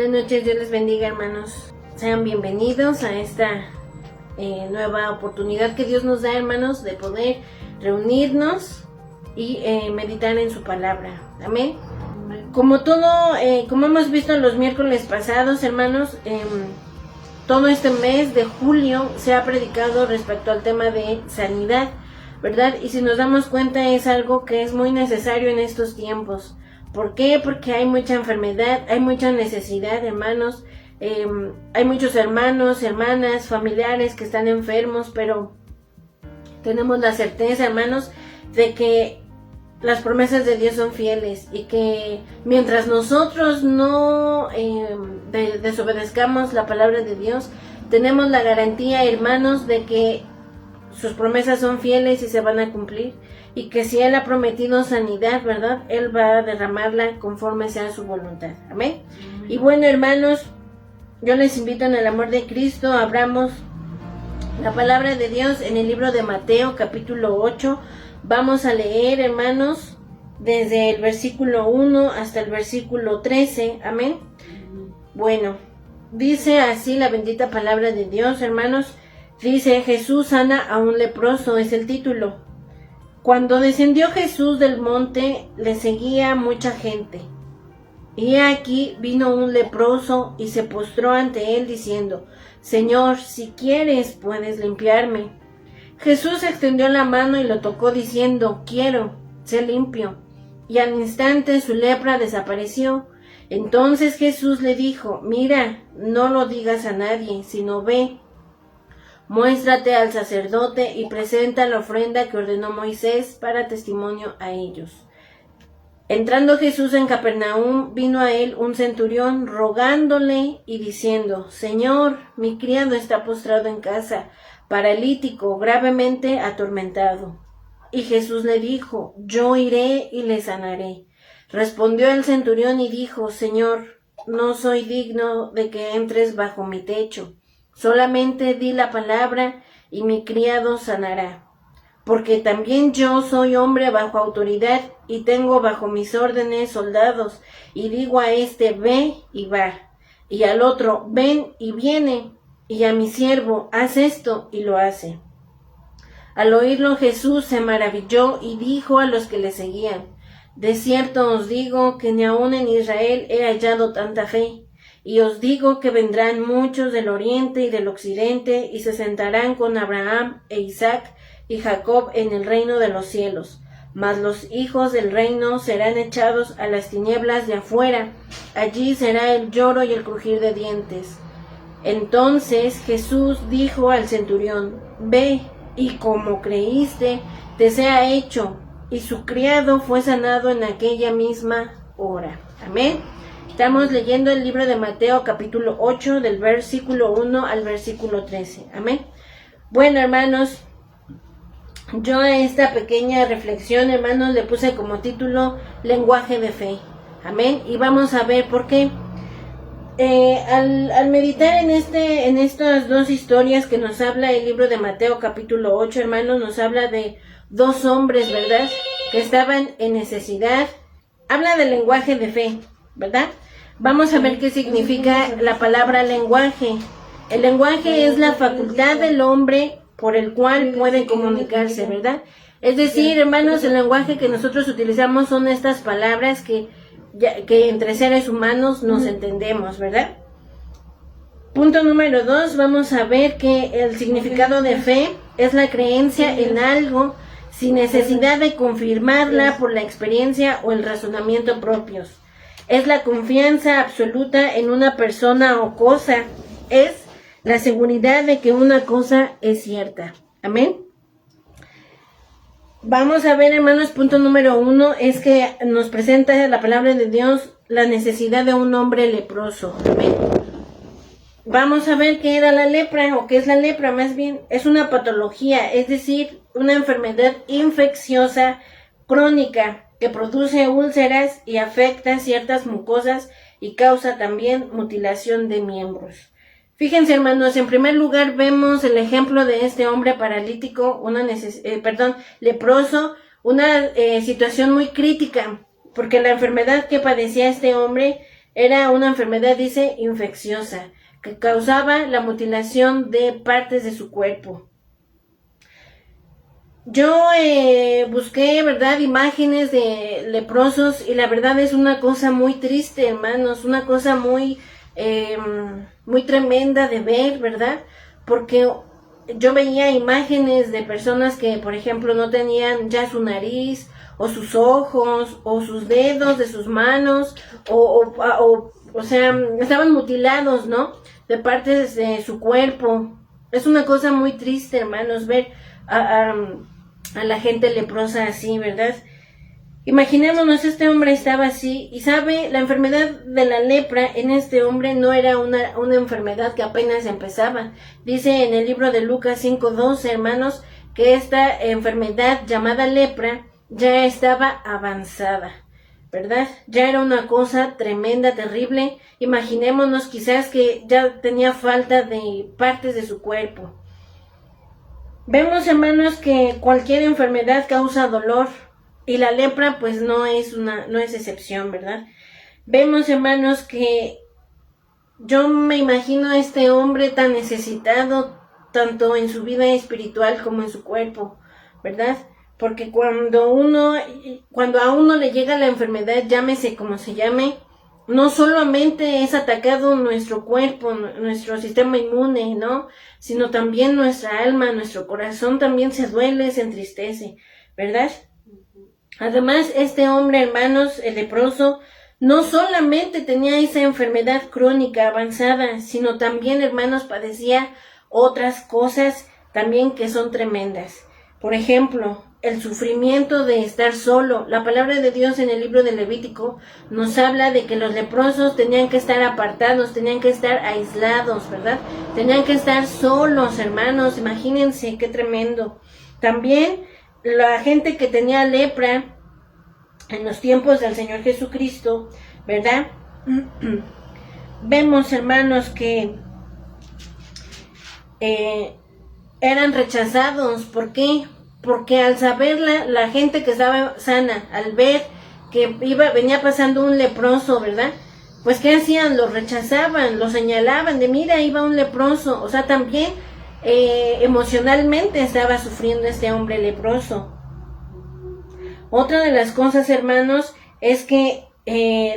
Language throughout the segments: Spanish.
Buenas noches, Dios les bendiga, hermanos. Sean bienvenidos a esta nueva oportunidad que Dios nos da, hermanos, de poder reunirnos y meditar en su palabra. Amén. Como hemos visto en los miércoles pasados, hermanos, todo este mes de julio se ha predicado respecto al tema de sanidad, ¿verdad? Y si nos damos cuenta, es algo que es muy necesario en estos tiempos. ¿Por qué? Porque hay mucha enfermedad, hay mucha necesidad, hermanos. Hay muchos hermanos, hermanas, familiares que están enfermos, pero tenemos la certeza, hermanos, de que las promesas de Dios son fieles y que mientras nosotros no desobedezcamos la palabra de Dios, tenemos la garantía, hermanos, de que sus promesas son fieles y se van a cumplir, y que si Él ha prometido sanidad, ¿verdad? Él va a derramarla conforme sea su voluntad. Amén. Y bueno, hermanos, yo les invito en el amor de Cristo, abramos la palabra de Dios en el libro de Mateo, capítulo 8. Vamos a leer, hermanos, desde el versículo 1 hasta el versículo 13. Amén. Bueno, dice así la bendita palabra de Dios, hermanos. Dice: Jesús sana a un leproso, es el título. Cuando descendió Jesús del monte, le seguía mucha gente. Y aquí vino un leproso y se postró ante él diciendo: Señor, si quieres, puedes limpiarme. Jesús extendió la mano y lo tocó diciendo: Quiero, sé limpio. Y al instante su lepra desapareció. Entonces Jesús le dijo: Mira, no lo digas a nadie, sino ve, muéstrate al sacerdote y presenta la ofrenda que ordenó Moisés para testimonio a ellos. Entrando Jesús en Capernaum, vino a él un centurión rogándole y diciendo: Señor, mi criado está postrado en casa, paralítico, gravemente atormentado. Y Jesús le dijo: Yo iré y le sanaré. Respondió el centurión y dijo: Señor, no soy digno de que entres bajo mi techo. Solamente di la palabra y mi criado sanará. Porque también yo soy hombre bajo autoridad y tengo bajo mis órdenes soldados, y digo a este: ve y va, y al otro: ven y viene, y a mi siervo: haz esto, y lo hace. Al oírlo Jesús se maravilló y dijo a los que le seguían: de cierto os digo que ni aun en Israel he hallado tanta fe. Y os digo que vendrán muchos del oriente y del occidente y se sentarán con Abraham e Isaac y Jacob en el reino de los cielos. Mas los hijos del reino serán echados a las tinieblas de afuera. Allí será el lloro y el crujir de dientes. Entonces Jesús dijo al centurión: ve, y como creíste, te sea hecho. Y su criado fue sanado en aquella misma hora. Amén. Estamos leyendo el libro de Mateo capítulo 8 del versículo 1 al versículo 13. Amén. Bueno, hermanos, yo a esta pequeña reflexión, hermanos, le puse como título lenguaje de fe. Amén. Y vamos a ver por qué. Al meditar en estas dos historias que nos habla el libro de Mateo capítulo 8, hermanos, nos habla de dos hombres, ¿verdad?, que estaban en necesidad. Habla del lenguaje de fe, ¿verdad? Vamos a ver qué significa la palabra lenguaje. El lenguaje es la facultad del hombre por el cual puede comunicarse, ¿verdad? Es decir, hermanos, el lenguaje que nosotros utilizamos son estas palabras que entre seres humanos nos entendemos, ¿verdad? Punto número 2, vamos a ver que el significado de fe es la creencia en algo sin necesidad de confirmarla por la experiencia o el razonamiento propios. Es la confianza absoluta en una persona o cosa. Es la seguridad de que una cosa es cierta. Amén. Vamos a ver, hermanos, punto número 1 es que nos presenta la palabra de Dios la necesidad de un hombre leproso. Amén. Vamos a ver qué era la lepra, o qué es la lepra más bien. Es una patología, es decir, una enfermedad infecciosa crónica que produce úlceras y afecta ciertas mucosas y causa también mutilación de miembros. Fíjense, hermanos, en primer lugar vemos el ejemplo de este hombre paralítico, leproso, una situación muy crítica, porque la enfermedad que padecía este hombre Era una enfermedad, dice, infecciosa, que causaba la mutilación de partes de su cuerpo. Yo busqué, ¿verdad?, imágenes de leprosos y la verdad es una cosa muy triste, hermanos, una cosa muy, muy tremenda de ver, ¿verdad? Porque yo veía imágenes de personas que, por ejemplo, no tenían ya su nariz, o sus ojos, o sus dedos de sus manos, o sea, estaban mutilados, ¿no?, de partes de su cuerpo. Es una cosa muy triste, hermanos, ver a la gente leprosa así, ¿verdad? Imaginémonos, este hombre estaba así, y sabe, la enfermedad de la lepra en este hombre no era una enfermedad que apenas empezaba. Dice en el libro de Lucas 5:12, hermanos, que esta enfermedad llamada lepra ya estaba avanzada, ¿verdad? Ya era una cosa tremenda, terrible. Imaginémonos quizás que ya tenía falta de partes de su cuerpo. Vemos, hermanos, que cualquier enfermedad causa dolor y la lepra pues no es excepción, ¿verdad? Vemos, hermanos, que yo me imagino a este hombre tan necesitado tanto en su vida espiritual como en su cuerpo, ¿verdad? Porque cuando a uno le llega la enfermedad, llámese como se llame, no solamente es atacado nuestro cuerpo, nuestro sistema inmune, ¿no?, sino también nuestra alma, nuestro corazón también se duele, se entristece, ¿verdad? Además, este hombre, hermanos, el leproso, no solamente tenía esa enfermedad crónica avanzada, sino también, hermanos, padecía otras cosas también que son tremendas. Por ejemplo, el sufrimiento de estar solo. La palabra de Dios en el libro de Levítico nos habla de que los leprosos tenían que estar apartados, tenían que estar aislados, ¿verdad? Tenían que estar solos, hermanos. Imagínense qué tremendo. También la gente que tenía lepra en los tiempos del Señor Jesucristo, ¿verdad? Vemos, hermanos, que eran rechazados. ¿Por qué? Porque al saber la gente que estaba sana, al ver que venía pasando un leproso, ¿verdad?, pues ¿qué hacían? Lo rechazaban, lo señalaban de mira, iba un leproso. O sea, también emocionalmente estaba sufriendo este hombre leproso. Otra de las cosas, hermanos, es que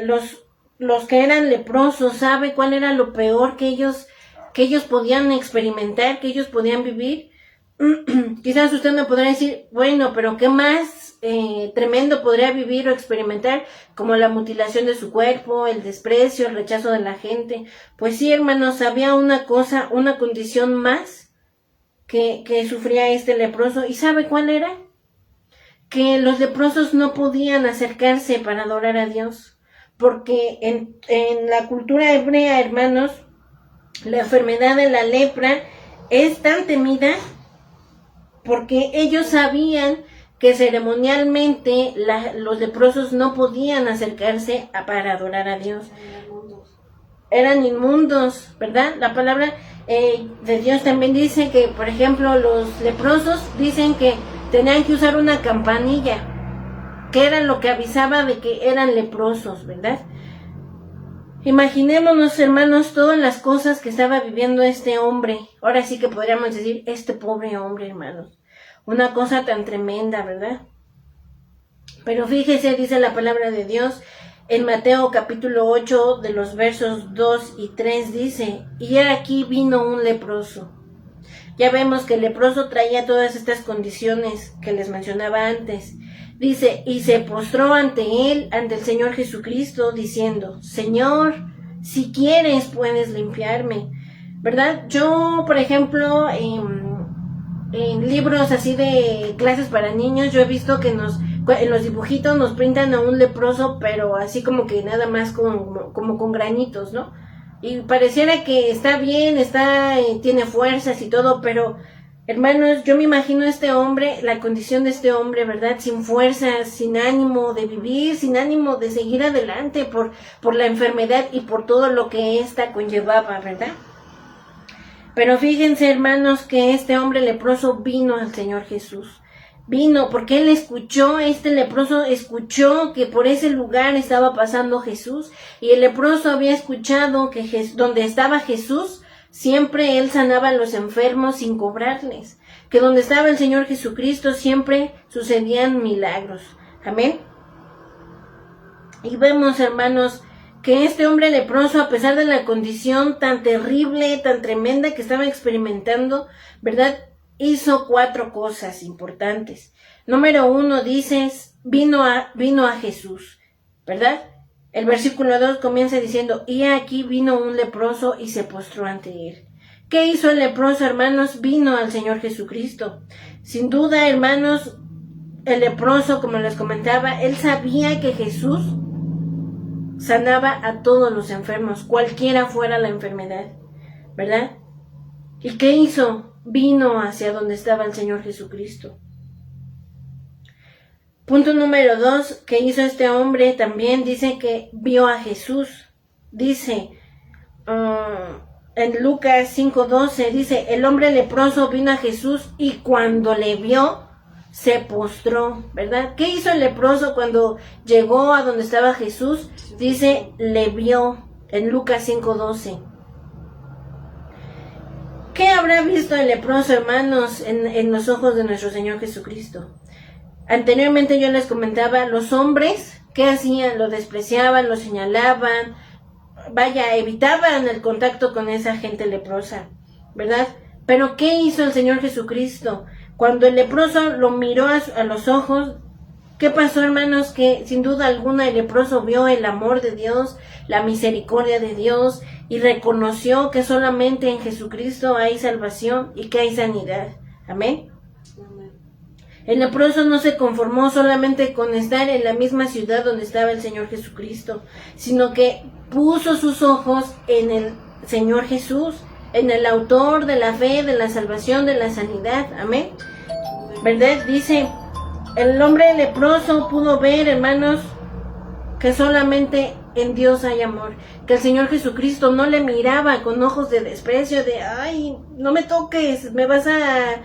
los que eran leprosos, ¿sabe cuál era lo peor que ellos podían experimentar, que ellos podían vivir? Quizás usted me podrá decir, bueno, pero ¿qué más tremendo podría vivir o experimentar? Como la mutilación de su cuerpo, el desprecio, el rechazo de la gente. Pues sí, hermanos, había una cosa, una condición más que sufría este leproso. ¿Y sabe cuál era? Que los leprosos no podían acercarse para adorar a Dios. Porque en la cultura hebrea, hermanos, la enfermedad de la lepra es tan temida porque ellos sabían que ceremonialmente los leprosos no podían acercarse para adorar a Dios. Eran inmundos, ¿verdad? La palabra de Dios también dice que, por ejemplo, los leprosos dicen que tenían que usar una campanilla, que era lo que avisaba de que eran leprosos, ¿verdad? Imaginémonos, hermanos, todas las cosas que estaba viviendo este hombre. Ahora sí que podríamos decir, este pobre hombre, hermanos. Una cosa tan tremenda, ¿verdad? Pero fíjese, dice la palabra de Dios, en Mateo capítulo 8, de los versos 2 y 3, dice, y aquí vino un leproso. Ya vemos que el leproso traía todas estas condiciones que les mencionaba antes. Dice, y se postró ante él, ante el Señor Jesucristo, diciendo, Señor, si quieres puedes limpiarme, ¿verdad? Yo, por ejemplo, en libros así de clases para niños, yo he visto que en los dibujitos nos pintan a un leproso, pero así como que nada más como con granitos, ¿no? Y pareciera que está bien, tiene fuerzas y todo, pero hermanos, yo me imagino este hombre, la condición de este hombre, ¿verdad? Sin fuerzas, sin ánimo de vivir, sin ánimo de seguir adelante por la enfermedad y por todo lo que ésta conllevaba, ¿verdad? Pero fíjense, hermanos, que este hombre leproso vino al Señor Jesús. Vino porque él escuchó, este leproso escuchó que por ese lugar estaba pasando Jesús, y el leproso había escuchado que donde estaba Jesús, siempre él sanaba a los enfermos sin cobrarles, que donde estaba el Señor Jesucristo siempre sucedían milagros. Amén. Y vemos, hermanos, que este hombre leproso, a pesar de la condición tan terrible, tan tremenda que estaba experimentando, ¿verdad?, hizo 4 cosas importantes. Número 1, dices, vino a Jesús, ¿verdad? El versículo 2 comienza diciendo, y aquí vino un leproso y se postró ante él. ¿Qué hizo el leproso, hermanos? Vino al Señor Jesucristo. Sin duda, hermanos, el leproso, como les comentaba, él sabía que Jesús sanaba a todos los enfermos, cualquiera fuera la enfermedad, ¿verdad? ¿Y qué hizo? Vino hacia donde estaba el Señor Jesucristo. Punto número 2, que hizo este hombre también, dice que vio a Jesús. Dice, en Lucas 5:12, dice, el hombre leproso vino a Jesús y cuando le vio, se postró, ¿verdad? ¿Qué hizo el leproso cuando llegó a donde estaba Jesús? Dice, le vio, en Lucas 5:12. ¿Qué habrá visto el leproso, hermanos, en los ojos de nuestro Señor Jesucristo? Anteriormente yo les comentaba, los hombres, ¿qué hacían? Lo despreciaban, lo señalaban, evitaban el contacto con esa gente leprosa, ¿verdad? Pero ¿qué hizo el Señor Jesucristo? Cuando el leproso lo miró a los ojos, ¿qué pasó, hermanos? Que sin duda alguna el leproso vio el amor de Dios, la misericordia de Dios, y reconoció que solamente en Jesucristo hay salvación y que hay sanidad. Amén. El leproso no se conformó solamente con estar en la misma ciudad donde estaba el Señor Jesucristo, sino que puso sus ojos en el Señor Jesús, en el autor de la fe, de la salvación, de la sanidad. Amén. ¿Verdad? Dice, el hombre leproso pudo ver, hermanos, que solamente en Dios hay amor, que el Señor Jesucristo no le miraba con ojos de desprecio, de, ay, no me toques, me vas a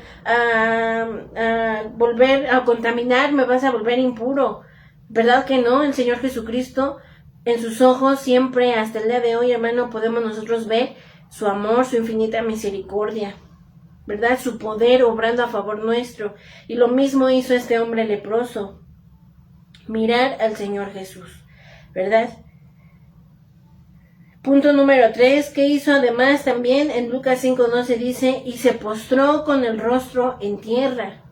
volver a contaminar, me vas a volver impuro. ¿Verdad que no? El Señor Jesucristo, en sus ojos siempre, hasta el día de hoy, hermano, podemos nosotros ver su amor, su infinita misericordia, ¿verdad? Su poder obrando a favor nuestro. Y lo mismo hizo este hombre leproso, mirar al Señor Jesús, ¿verdad? Punto número 3, ¿qué hizo además también? En Lucas 5:12 dice, y se postró con el rostro en tierra.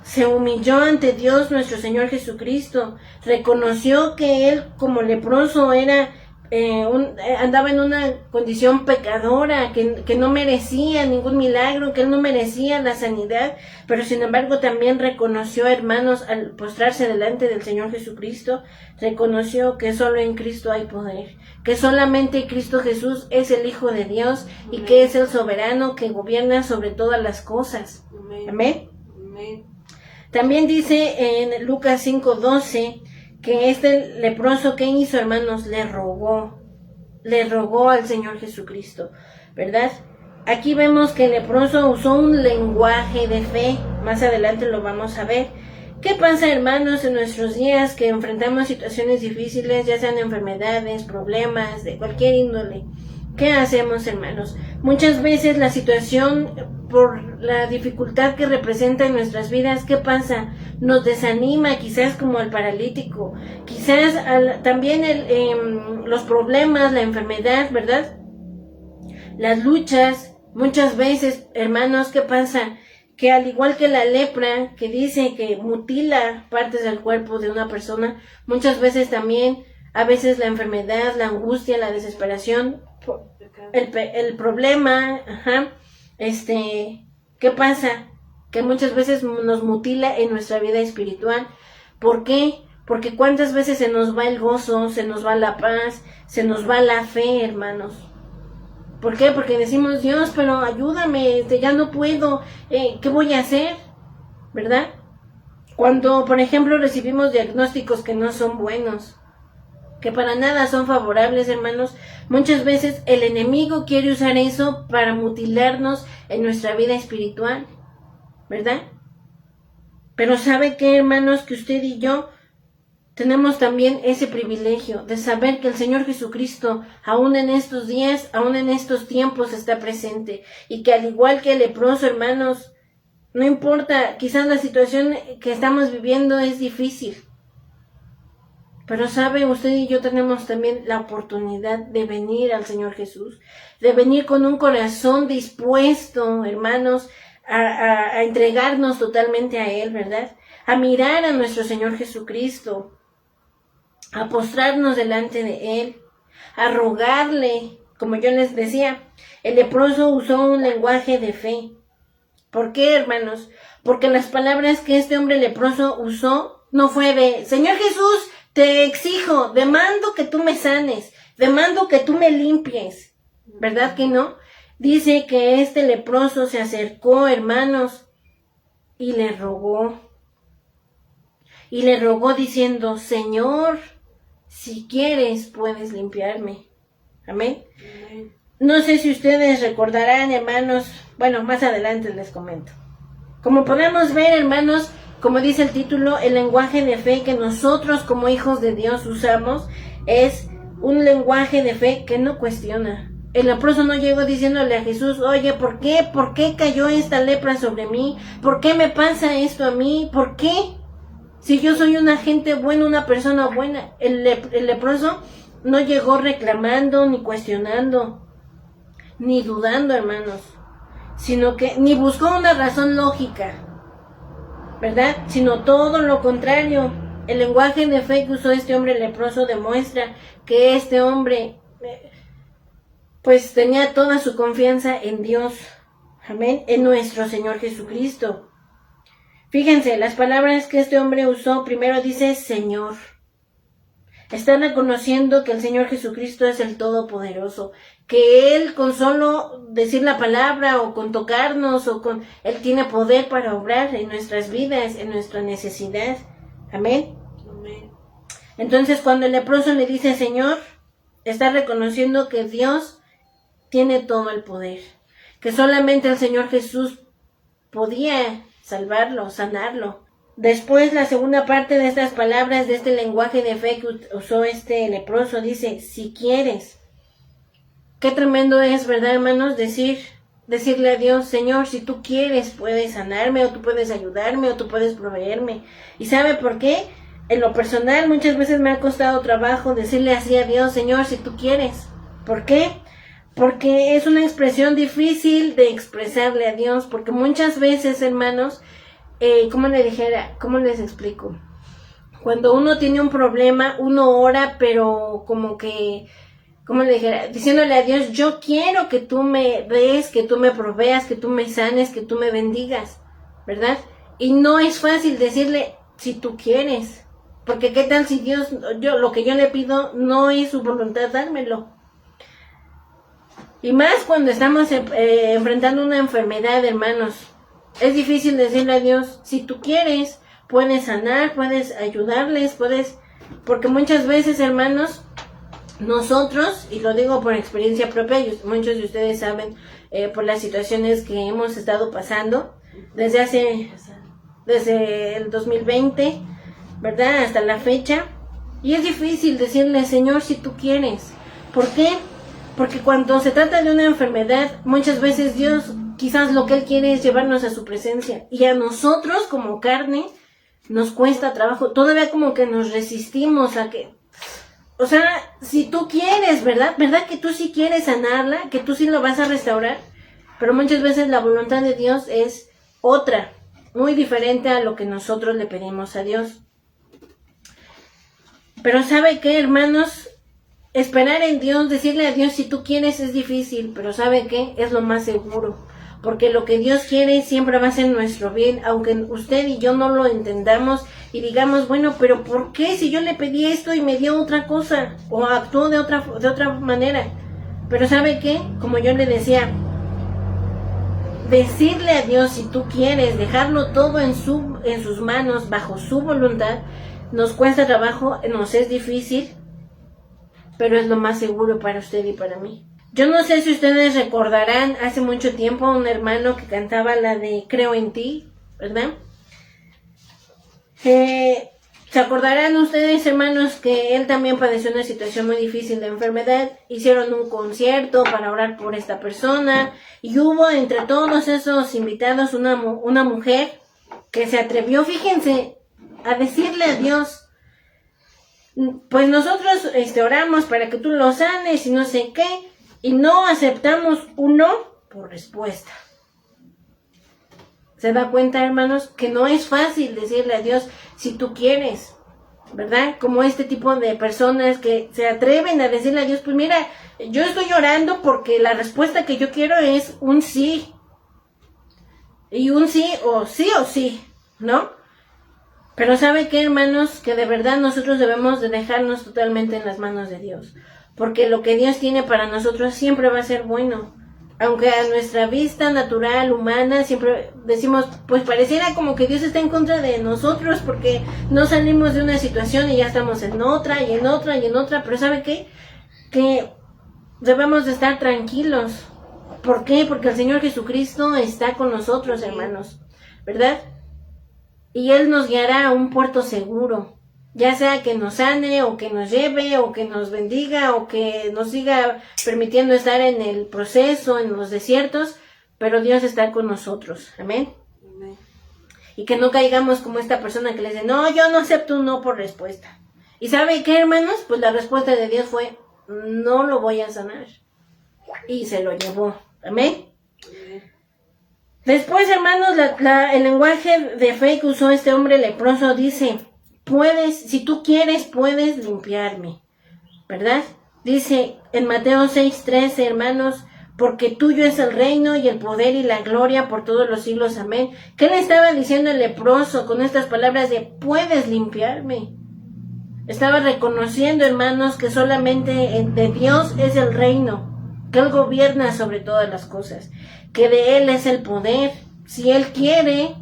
Se humilló ante Dios nuestro Señor Jesucristo, reconoció que él como leproso era andaba en una condición pecadora, que no merecía ningún milagro, que él no merecía la sanidad, pero sin embargo también reconoció, hermanos, al postrarse delante del Señor Jesucristo, reconoció que solo en Cristo hay poder, que solamente Cristo Jesús es el Hijo de Dios. Amén. Y que es el soberano que gobierna sobre todas las cosas. Amén. Amén. Amén. También dice en Lucas 5:12 que este leproso, ¿qué hizo, hermanos? Le rogó al Señor Jesucristo, ¿verdad? Aquí vemos que el leproso usó un lenguaje de fe, más adelante lo vamos a ver. ¿Qué pasa, hermanos, en nuestros días que enfrentamos situaciones difíciles, ya sean enfermedades, problemas, de cualquier índole? ¿Qué hacemos, hermanos? Muchas veces la situación, por la dificultad que representa en nuestras vidas, ¿qué pasa? Nos desanima, quizás como al paralítico, quizás también los problemas, la enfermedad, ¿verdad? Las luchas, muchas veces, hermanos, ¿qué pasa? Que al igual que la lepra, que dice que mutila partes del cuerpo de una persona, muchas veces también, a veces la enfermedad, la angustia, la desesperación, el problema, ¿qué pasa? Que muchas veces nos mutila en nuestra vida espiritual. ¿Por qué? Porque cuántas veces se nos va el gozo, se nos va la paz, se nos va la fe, hermanos. ¿Por qué? Porque decimos, Dios, pero ayúdame, ya no puedo, ¿qué voy a hacer? ¿Verdad? Cuando, por ejemplo, recibimos diagnósticos que no son buenos, que para nada son favorables, hermanos, muchas veces el enemigo quiere usar eso para mutilarnos en nuestra vida espiritual, ¿verdad? Pero ¿sabe qué, hermanos? Que usted y yo tenemos también ese privilegio de saber que el Señor Jesucristo, aún en estos días, aún en estos tiempos, está presente. Y que al igual que el leproso, hermanos, no importa, quizás la situación que estamos viviendo es difícil. Pero sabe, usted y yo tenemos también la oportunidad de venir al Señor Jesús, de venir con un corazón dispuesto, hermanos, a entregarnos totalmente a Él, ¿verdad? A mirar a nuestro Señor Jesucristo, a postrarnos delante de Él, a rogarle, como yo les decía, el leproso usó un lenguaje de fe. ¿Por qué, hermanos? Porque las palabras que este hombre leproso usó no fue de, Señor Jesús, te exijo, demando que tú me sanes, demando que tú me limpies. ¿Verdad que no? Dice que este leproso se acercó, hermanos, y le rogó. Y le rogó diciendo, Señor, si quieres, puedes limpiarme. Amén. Amén. No sé si ustedes recordarán, hermanos, bueno, más adelante les comento. Como podemos ver, hermanos, como dice el título, el lenguaje de fe que nosotros como hijos de Dios usamos es un lenguaje de fe que no cuestiona. El leproso no llegó diciéndole a Jesús, oye, ¿por qué? ¿Por qué cayó esta lepra sobre mí? ¿Por qué me pasa esto a mí? ¿Por qué? Si yo soy una gente buena, una persona buena. El leproso no llegó reclamando, ni cuestionando, ni dudando, hermanos, sino que ni buscó una razón lógica, ¿verdad? Sino todo lo contrario. El lenguaje de fe que usó este hombre leproso demuestra que este hombre pues tenía toda su confianza en Dios, amén, en nuestro Señor Jesucristo. Fíjense, las palabras que este hombre usó, primero dice Señor. Está reconociendo que el Señor Jesucristo es el Todopoderoso, que Él con solo decir la palabra o con tocarnos Él tiene poder para obrar en nuestras vidas, en nuestra necesidad. Amén. Amén. Entonces cuando el leproso le dice Señor, está reconociendo que Dios tiene todo el poder, que solamente el Señor Jesús podía salvarlo, sanarlo. Después, la segunda parte de estas palabras, de este lenguaje de fe que usó este leproso, dice, si quieres. Qué tremendo es, ¿verdad, hermanos? Decirle a Dios, Señor, si tú quieres, puedes sanarme, o tú puedes ayudarme, o tú puedes proveerme. ¿Y sabe por qué? En lo personal, muchas veces me ha costado trabajo decirle así a Dios, Señor, si tú quieres. ¿Por qué? Porque es una expresión difícil de expresarle a Dios, porque muchas veces, hermanos, ¿cómo les explico? Cuando uno tiene un problema, uno ora, pero como que, diciéndole a Dios, yo quiero que tú me des, que tú me proveas, que tú me sanes, que tú me bendigas, ¿verdad? Y no es fácil decirle, si tú quieres, porque qué tal si Dios, lo que yo le pido no es su voluntad dármelo. Y más cuando estamos enfrentando una enfermedad, hermanos. Es difícil decirle a Dios, si tú quieres, puedes sanar, puedes ayudarles, porque muchas veces, hermanos, nosotros, y lo digo por experiencia propia, muchos de ustedes saben por las situaciones que hemos estado pasando desde el 2020, ¿verdad? Hasta la fecha. Y es difícil decirle, Señor, si tú quieres. ¿Por qué? Porque cuando se trata de una enfermedad, muchas veces Dios, quizás lo que Él quiere es llevarnos a su presencia. Y a nosotros, como carne, nos cuesta trabajo. Todavía como que nos resistimos a que... O sea, si tú quieres, ¿verdad? ¿Verdad que tú sí quieres sanarla? Que tú sí lo vas a restaurar. Pero muchas veces la voluntad de Dios es otra, muy diferente a lo que nosotros le pedimos a Dios. Pero ¿sabe qué, hermanos? Esperar en Dios, decirle a Dios si tú quieres es difícil, pero ¿sabe qué? Es lo más seguro, porque lo que Dios quiere siempre va a ser nuestro bien, aunque usted y yo no lo entendamos y digamos, bueno, pero ¿por qué si yo le pedí esto y me dio otra cosa? O actuó de otra manera. Pero ¿sabe qué? Como yo le decía, decirle a Dios si tú quieres, dejarlo todo en sus manos, bajo su voluntad, nos cuesta trabajo, nos es difícil, pero es lo más seguro para usted y para mí. Yo no sé si ustedes recordarán hace mucho tiempo a un hermano que cantaba la de Creo en ti, ¿verdad? Se acordarán ustedes, hermanos, que él también padeció una situación muy difícil de enfermedad. Hicieron un concierto para orar por esta persona y hubo entre todos esos invitados una mujer que se atrevió, fíjense, a decirle a Dios, pues nosotros oramos para que tú lo sanes y no sé qué, y no aceptamos un no por respuesta. ¿Se da cuenta, hermanos, que no es fácil decirle a Dios si tú quieres, ¿verdad? Como este tipo de personas que se atreven a decirle a Dios, pues mira, yo estoy orando porque la respuesta que yo quiero es un sí. Y un sí, o sí, ¿no? Pero ¿sabe qué, hermanos? Que de verdad nosotros debemos de dejarnos totalmente en las manos de Dios. Porque lo que Dios tiene para nosotros siempre va a ser bueno. Aunque a nuestra vista natural, humana, siempre decimos, pues pareciera como que Dios está en contra de nosotros porque no salimos de una situación y ya estamos en otra, y en otra, y en otra. Pero ¿sabe qué? Que debemos de estar tranquilos. ¿Por qué? Porque el Señor Jesucristo está con nosotros, hermanos, ¿verdad? Y Él nos guiará a un puerto seguro. Ya sea que nos sane, o que nos lleve, o que nos bendiga, o que nos siga permitiendo estar en el proceso, en los desiertos, pero Dios está con nosotros. Amén. Amén. Y que no caigamos como esta persona que le dice, no, yo no acepto un no por respuesta. ¿Y sabe qué, hermanos? Pues la respuesta de Dios fue, no lo voy a sanar. Y se lo llevó. Amén. Amén. Después, hermanos, el lenguaje de fe que usó este hombre leproso dice, si tú quieres, puedes limpiarme, ¿verdad? Dice en Mateo 6:13, hermanos, porque tuyo es el reino y el poder y la gloria por todos los siglos, amén. ¿Qué le estaba diciendo el leproso con estas palabras de puedes limpiarme? Estaba reconociendo, hermanos, que solamente de Dios es el reino, que Él gobierna sobre todas las cosas, que de Él es el poder. Si Él quiere,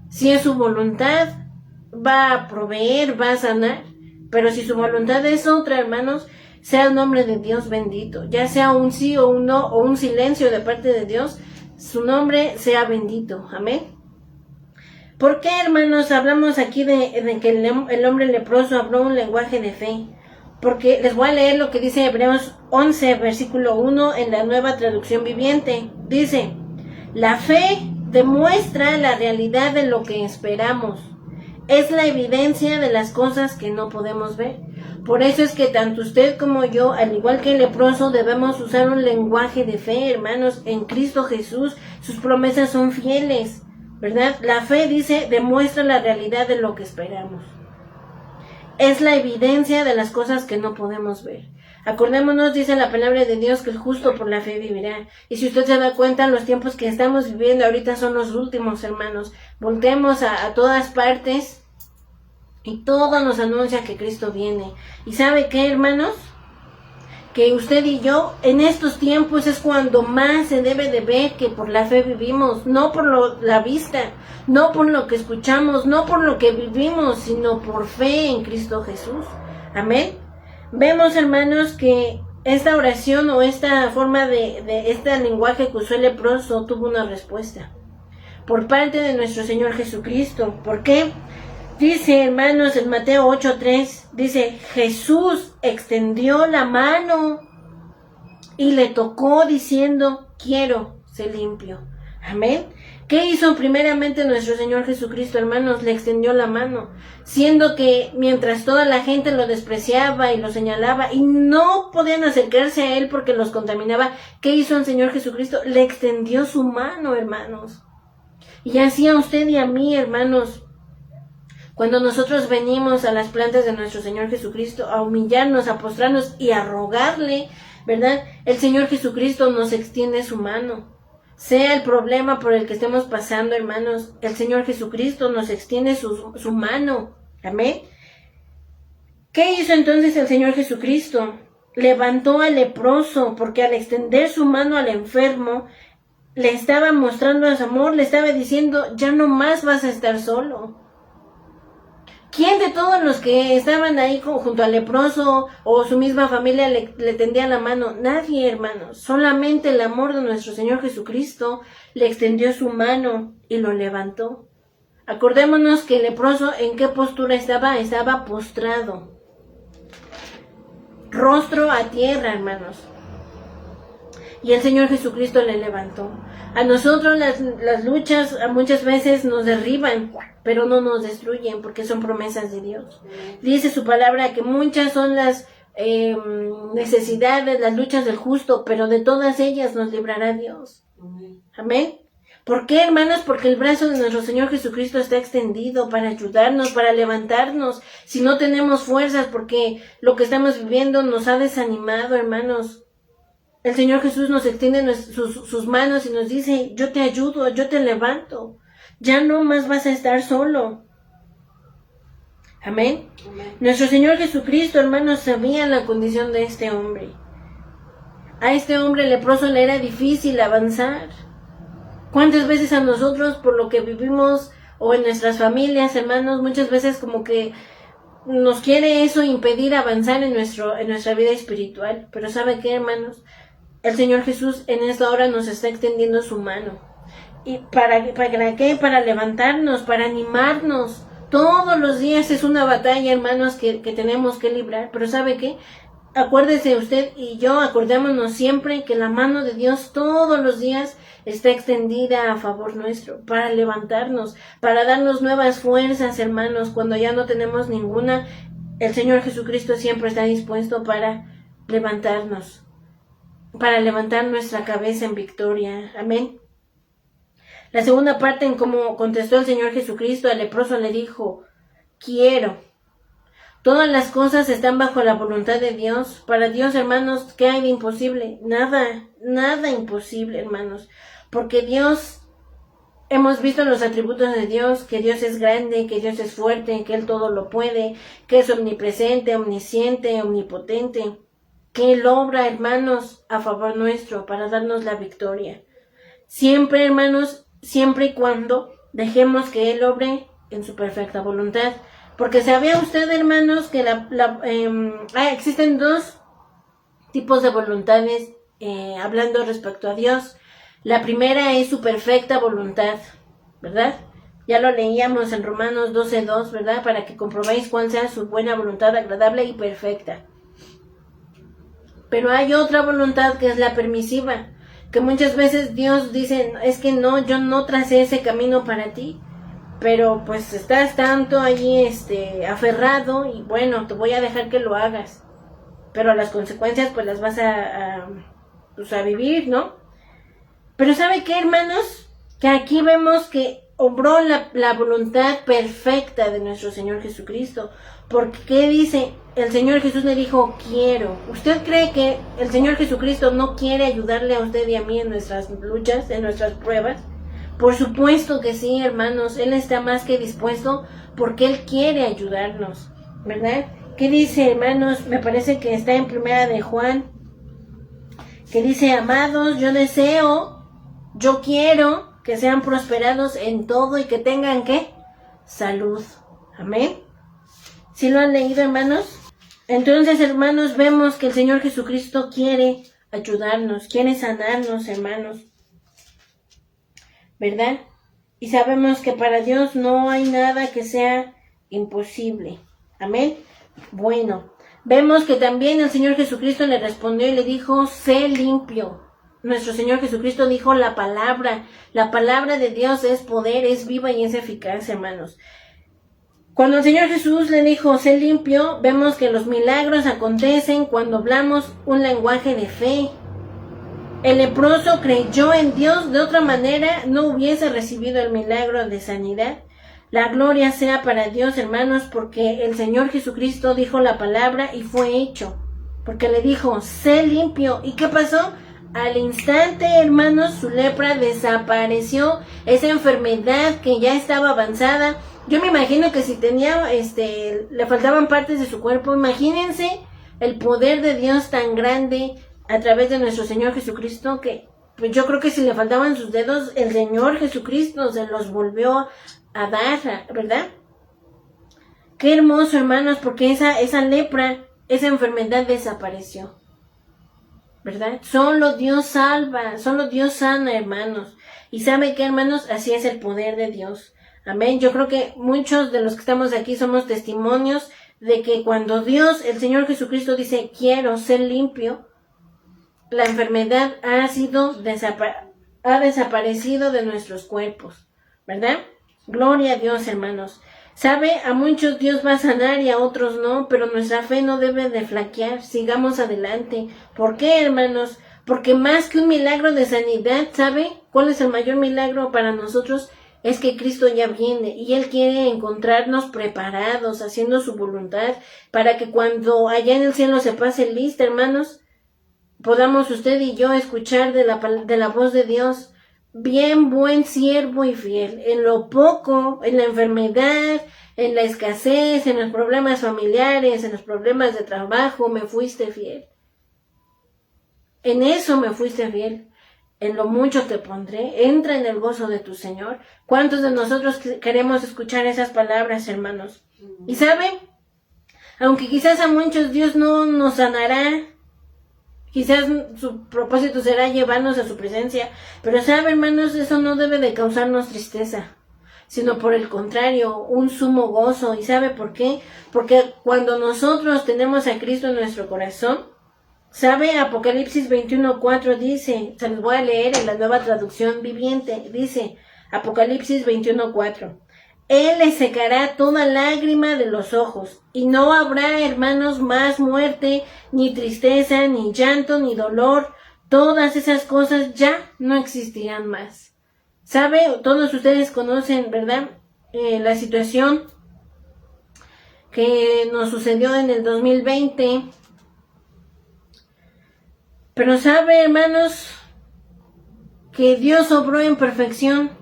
si es su voluntad, va a proveer, va a sanar. Pero si su voluntad es otra, hermanos, sea el nombre de Dios bendito. Ya sea un sí o un no, o un silencio de parte de Dios, su nombre sea bendito. Amén. ¿Por qué, hermanos, hablamos aquí de que el hombre leproso habló un lenguaje de fe? Porque les voy a leer lo que dice Hebreos 11, versículo 1 en la Nueva Traducción Viviente. Dice, la fe demuestra la realidad de lo que esperamos. Es la evidencia de las cosas que no podemos ver. Por eso es que tanto usted como yo, al igual que el leproso, debemos usar un lenguaje de fe, hermanos, en Cristo Jesús. Sus promesas son fieles, ¿verdad? La fe, dice, demuestra la realidad de lo que esperamos. Es la evidencia de las cosas que no podemos ver. Acordémonos, dice la palabra de Dios, que el justo por la fe vivirá. Y si usted se da cuenta, los tiempos que estamos viviendo ahorita son los últimos, hermanos. Voltemos a todas partes y todo nos anuncia que Cristo viene. ¿Y sabe qué, hermanos? Que usted y yo en estos tiempos es cuando más se debe de ver que por la fe vivimos, no por la vista, no por lo que escuchamos, no por lo que vivimos, sino por fe en Cristo Jesús. Amén. Vemos, hermanos, que esta oración o esta forma de este lenguaje que usó el leproso tuvo una respuesta por parte de nuestro Señor Jesucristo. ¿Por qué? Dice, hermanos, en Mateo 8:3, dice, Jesús extendió la mano y le tocó diciendo, quiero ser limpio. Amén. ¿Qué hizo primeramente nuestro Señor Jesucristo, hermanos? Le extendió la mano, siendo que mientras toda la gente lo despreciaba y lo señalaba y no podían acercarse a Él porque los contaminaba, ¿qué hizo el Señor Jesucristo? Le extendió su mano, hermanos. Y así a usted y a mí, hermanos, cuando nosotros venimos a las plantas de nuestro Señor Jesucristo a humillarnos, a postrarnos y a rogarle, ¿verdad? El Señor Jesucristo nos extiende su mano. Sea el problema por el que estemos pasando, hermanos, el Señor Jesucristo nos extiende su mano. Amén. ¿Qué hizo entonces el Señor Jesucristo? Levantó al leproso, porque al extender su mano al enfermo, le estaba mostrando su amor, le estaba diciendo, ya no más vas a estar solo. ¿Quién de todos los que estaban ahí junto al leproso o su misma familia le tendía la mano? Nadie, hermanos. Solamente el amor de nuestro Señor Jesucristo le extendió su mano y lo levantó. Acordémonos que el leproso, ¿en qué postura estaba? Estaba postrado, rostro a tierra, hermanos. Y el Señor Jesucristo le levantó. A nosotros las luchas muchas veces nos derriban, pero no nos destruyen, porque son promesas de Dios. Dice su palabra que muchas son las necesidades, las luchas del justo, pero de todas ellas nos librará Dios. Amén. ¿Por qué, hermanos? Porque el brazo de nuestro Señor Jesucristo está extendido para ayudarnos, para levantarnos. Si no tenemos fuerzas, porque lo que estamos viviendo nos ha desanimado, hermanos, el Señor Jesús nos extiende sus manos y nos dice: yo te ayudo, yo te levanto. Ya no más vas a estar solo. Amén. Amén. Nuestro Señor Jesucristo, hermanos, sabía la condición de este hombre. A este hombre leproso le era difícil avanzar. ¿Cuántas veces a nosotros, por lo que vivimos, o en nuestras familias, hermanos, muchas veces como que nos quiere eso impedir avanzar en nuestra vida espiritual? Pero ¿sabe qué, hermanos? El Señor Jesús en esta hora nos está extendiendo su mano. ¿Y para qué? Para levantarnos, para animarnos. Todos los días es una batalla, hermanos, que tenemos que librar. Pero ¿sabe qué? Acuérdese usted y yo, acordémonos siempre que la mano de Dios todos los días está extendida a favor nuestro, para levantarnos, para darnos nuevas fuerzas, hermanos. Cuando ya no tenemos ninguna, el Señor Jesucristo siempre está dispuesto para levantarnos, para levantar nuestra cabeza en victoria. Amén. La segunda parte, en cómo contestó el Señor Jesucristo al leproso, le dijo: quiero. Todas las cosas están bajo la voluntad de Dios. Para Dios, hermanos, ¿qué hay de imposible? Nada, nada imposible, hermanos. Porque Dios, hemos visto los atributos de Dios, que Dios es grande, que Dios es fuerte, que Él todo lo puede, que es omnipresente, omnisciente, omnipotente, que Él obra, hermanos, a favor nuestro para darnos la victoria. Siempre, hermanos, siempre y cuando dejemos que Él obre en su perfecta voluntad. Porque ¿sabía usted, hermanos, que existen dos tipos de voluntades hablando respecto a Dios? La primera es su perfecta voluntad, ¿verdad? Ya lo leíamos en Romanos 12:2, ¿verdad? Para que comprobéis cuál sea su buena voluntad, agradable y perfecta. Pero hay otra voluntad que es la permisiva, que muchas veces Dios dice: es que no, yo no tracé ese camino para ti. Pero pues estás tanto allí aferrado, y bueno, te voy a dejar que lo hagas. Pero las consecuencias pues las vas a vivir, ¿no? Pero ¿sabe qué, hermanos? Que aquí vemos que obró la voluntad perfecta de nuestro Señor Jesucristo. Porque ¿qué dice? El Señor Jesús le dijo: quiero. ¿Usted cree que el Señor Jesucristo no quiere ayudarle a usted y a mí en nuestras luchas, en nuestras pruebas? Por supuesto que sí, hermanos. Él está más que dispuesto, porque Él quiere ayudarnos, ¿verdad? ¿Qué dice, hermanos? Me parece que está en Primera de Juan, que dice: amados, yo deseo, yo quiero que sean prosperados en todo y que tengan, ¿qué? Salud. Amén. ¿Sí lo han leído, hermanos? Entonces, hermanos, vemos que el Señor Jesucristo quiere ayudarnos, quiere sanarnos, hermanos, ¿verdad? Y sabemos que para Dios no hay nada que sea imposible. Amén. Bueno, vemos que también el Señor Jesucristo le respondió y le dijo: sé limpio. Nuestro Señor Jesucristo dijo la palabra. La palabra de Dios es poder, es viva y es eficaz, hermanos. Cuando el Señor Jesús le dijo: sé limpio, vemos que los milagros acontecen cuando hablamos un lenguaje de fe. El leproso creyó en Dios, de otra manera no hubiese recibido el milagro de sanidad. La gloria sea para Dios, hermanos, porque el Señor Jesucristo dijo la palabra y fue hecho. Porque le dijo: sé limpio. ¿Y qué pasó? Al instante, hermanos, su lepra desapareció. Esa enfermedad que ya estaba avanzada. Yo me imagino que si tenía, le faltaban partes de su cuerpo. Imagínense el poder de Dios tan grande a través de nuestro Señor Jesucristo, que pues yo creo que si le faltaban sus dedos, el Señor Jesucristo se los volvió a dar, ¿verdad? Qué hermoso, hermanos, porque esa lepra, esa enfermedad desapareció, ¿verdad? Solo Dios salva, solo Dios sana, hermanos. Y ¿sabe qué, hermanos? Así es el poder de Dios. Amén. Yo creo que muchos de los que estamos aquí somos testimonios de que cuando Dios, el Señor Jesucristo dice, quiero ser limpio, la enfermedad ha desaparecido de nuestros cuerpos, ¿verdad? Gloria a Dios, hermanos. Sabe, a muchos Dios va a sanar y a otros no, pero nuestra fe no debe de flaquear. Sigamos adelante. ¿Por qué, hermanos? Porque más que un milagro de sanidad, ¿sabe cuál es el mayor milagro para nosotros? Es que Cristo ya viene y Él quiere encontrarnos preparados, haciendo su voluntad, para que cuando allá en el cielo se pase lista, hermanos, podamos usted y yo escuchar de la voz de Dios. Bien, buen siervo y fiel, en lo poco, en la enfermedad, en la escasez, en los problemas familiares, en los problemas de trabajo, me fuiste fiel. En eso me fuiste fiel. En lo mucho te pondré, entra en el gozo de tu Señor. ¿Cuántos de nosotros queremos escuchar esas palabras, hermanos? Y saben, aunque quizás a muchos Dios no nos sanará, quizás su propósito será llevarnos a su presencia, pero saben, hermanos, eso no debe de causarnos tristeza, sino por el contrario, un sumo gozo. ¿Y sabe por qué? Porque cuando nosotros tenemos a Cristo en nuestro corazón, ¿sabe? Apocalipsis 21:4 dice, se los voy a leer en la Nueva Traducción Viviente, dice, Apocalipsis 21:4, Él le secará toda lágrima de los ojos, y no habrá, hermanos, más muerte, ni tristeza, ni llanto, ni dolor. Todas esas cosas ya no existirán más. ¿Sabe? Todos ustedes conocen, ¿verdad? La situación que nos sucedió en el 2020. Pero sabe, hermanos, que Dios obró en perfección.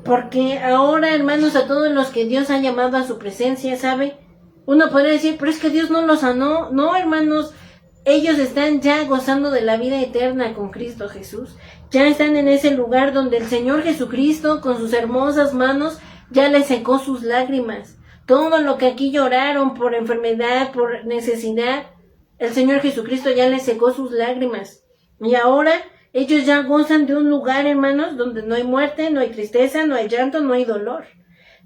Porque ahora, hermanos, a todos los que Dios ha llamado a su presencia, ¿sabe? Uno podría decir, pero es que Dios no los sanó. No, hermanos, ellos están ya gozando de la vida eterna con Cristo Jesús. Ya están en ese lugar donde el Señor Jesucristo, con sus hermosas manos, ya les secó sus lágrimas. Todo lo que aquí lloraron por enfermedad, por necesidad, el Señor Jesucristo ya les secó sus lágrimas. Y ahora ellos ya gozan de un lugar, hermanos, donde no hay muerte, no hay tristeza, no hay llanto, no hay dolor.